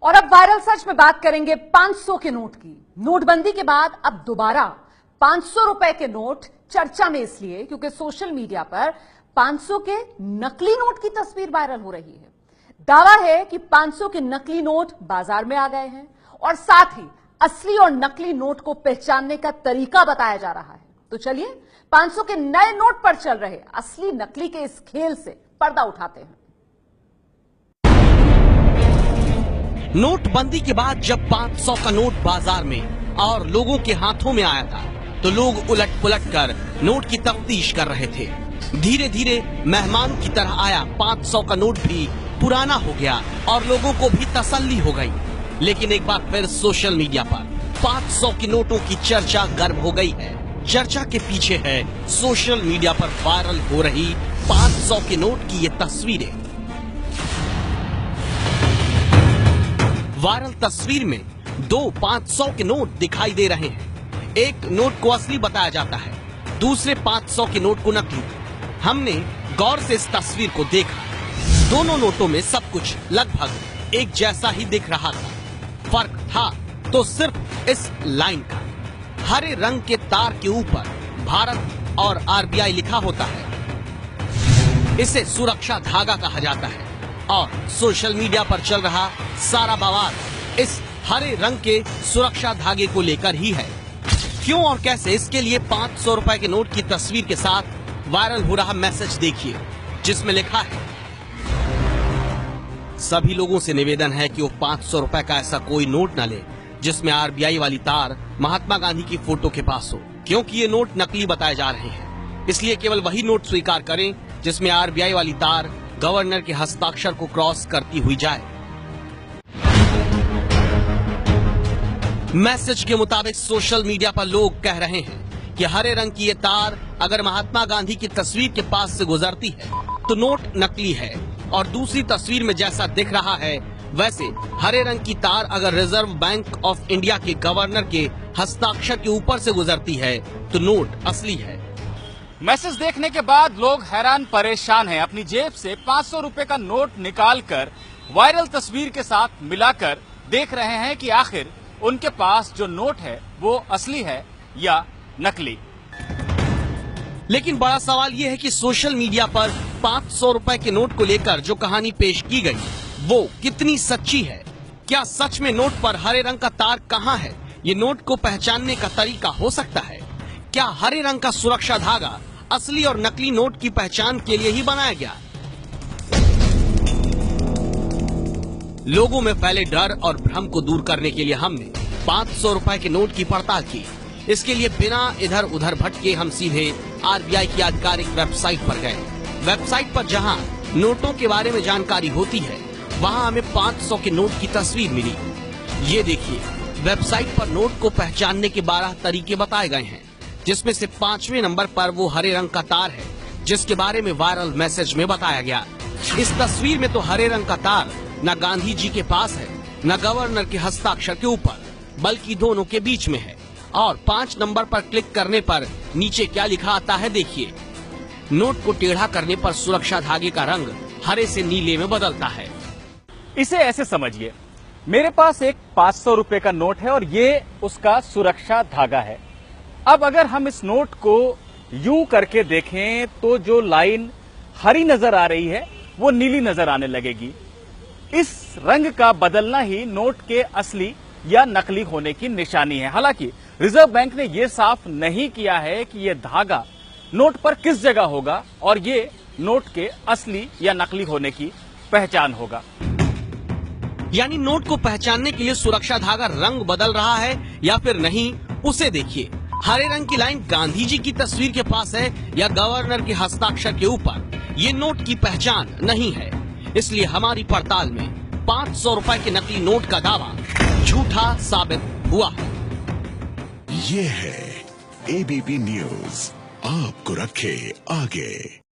और अब वायरल सच में बात करेंगे 500 के नोट की। नोटबंदी के बाद अब दोबारा 500 रुपए के नोट चर्चा में इसलिए क्योंकि सोशल मीडिया पर 500 के नकली नोट की तस्वीर वायरल हो रही है। दावा है कि 500 के नकली नोट बाजार में आ गए हैं और साथ ही असली और नकली नोट को पहचानने का तरीका बताया जा रहा है। तो चलिए 500 के नए नोट पर चल रहे असली नकली के इस खेल से पर्दा उठाते हैं। नोटबंदी के बाद जब 500 का नोट बाजार में और लोगों के हाथों में आया था तो लोग उलट पुलट कर नोट की तफ्तीश कर रहे थे। धीरे धीरे मेहमान की तरह आया 500 का नोट भी पुराना हो गया और लोगों को भी तसल्ली हो गई। लेकिन एक बार फिर सोशल मीडिया पर 500 के नोटों की चर्चा गर्म हो गई है। चर्चा के पीछे है सोशल मीडिया पर वायरल हो रही 500 के नोट की ये तस्वीरें। वायरल तस्वीर में दो 500 के नोट दिखाई दे रहे हैं। एक नोट को असली बताया जाता है, दूसरे 500 के नोट को नकली। हमने गौर से इस तस्वीर को देखा। दोनों नोटों में सब कुछ लगभग एक जैसा ही दिख रहा था। फर्क था तो सिर्फ इस लाइन का। हरे रंग के तार के ऊपर भारत और आरबीआई लिखा होता है। इसे सुरक्षा धागा कहा जाता है और सोशल मीडिया पर चल रहा सारा बवाल इस हरे रंग के सुरक्षा धागे को लेकर ही है। क्यों और कैसे, इसके लिए 500 रुपए के नोट की तस्वीर के साथ वायरल हो रहा मैसेज देखिए, जिसमें लिखा है, सभी लोगों से निवेदन है कि वो 500 रुपए का ऐसा कोई नोट न ले जिसमें आरबीआई वाली तार महात्मा गांधी की फोटो के पास हो, क्योंकि ये नोट नकली बताए जा रहे हैं। इसलिए केवल वही नोट स्वीकार करें जिसमें आरबीआई वाली तार गवर्नर के हस्ताक्षर को क्रॉस करती हुई जाए। मैसेज के मुताबिक सोशल मीडिया पर लोग कह रहे हैं कि हरे रंग की ये तार अगर महात्मा गांधी की तस्वीर के पास से गुजरती है तो नोट नकली है, और दूसरी तस्वीर में जैसा दिख रहा है वैसे हरे रंग की तार अगर रिजर्व बैंक ऑफ इंडिया के गवर्नर के हस्ताक्षर के ऊपर से गुजरती है तो नोट असली है। मैसेज देखने के बाद लोग हैरान परेशान हैं। अपनी जेब से 500 रुपए का नोट निकालकर वायरल तस्वीर के साथ मिलाकर देख रहे हैं कि आखिर उनके पास जो नोट है वो असली है या नकली। लेकिन बड़ा सवाल ये है कि सोशल मीडिया पर 500 रुपए के नोट को लेकर जो कहानी पेश की गई वो कितनी सच्ची है। क्या सच में नोट पर हरे रंग का तार कहाँ है? ये नोट को पहचानने का तरीका हो सकता है? क्या हरे रंग का सुरक्षा धागा असली और नकली नोट की पहचान के लिए ही बनाया गया? लोगों में फैले डर और भ्रम को दूर करने के लिए हमने 500 रुपए के नोट की पड़ताल की। इसके लिए बिना इधर उधर भटके हम सीधे आरबीआई की आधिकारिक वेबसाइट पर गए। वेबसाइट पर जहां नोटों के बारे में जानकारी होती है वहां हमें 500 के नोट की तस्वीर मिली। ये देखिए, वेबसाइट पर नोट को पहचानने के 12 तरीके बताए गए हैं, जिसमें से 5वें नंबर पर वो हरे रंग का तार है जिसके बारे में वायरल मैसेज में बताया गया। इस तस्वीर में तो हरे रंग का तार न गांधी जी के पास है न गवर्नर के हस्ताक्षर के ऊपर, बल्कि दोनों के बीच में है। और 5 नंबर पर क्लिक करने पर नीचे क्या लिखा आता है देखिए, नोट को टेढ़ा करने पर सुरक्षा धागे का रंग हरे से नीले में बदलता है। इसे ऐसे समझिए, मेरे पास एक 500 रुपए का नोट है और ये उसका सुरक्षा धागा है। अब अगर हम इस नोट को यूं करके देखें तो जो लाइन हरी नजर आ रही है वो नीली नजर आने लगेगी। इस रंग का बदलना ही नोट के असली या नकली होने की निशानी है। हालांकि रिजर्व बैंक ने यह साफ नहीं किया है कि यह धागा नोट पर किस जगह होगा और ये नोट के असली या नकली होने की पहचान होगा। यानी नोट को पहचानने के लिए सुरक्षा धागा रंग बदल रहा है या फिर नहीं, उसे देखिए। हरे रंग की लाइन गांधी जी की तस्वीर के पास है या गवर्नर के हस्ताक्षर के ऊपर, ये नोट की पहचान नहीं है। इसलिए हमारी पड़ताल में 500 रुपए के नकली नोट का दावा झूठा साबित हुआ है। ये है एबीपी न्यूज, आपको रखे आगे।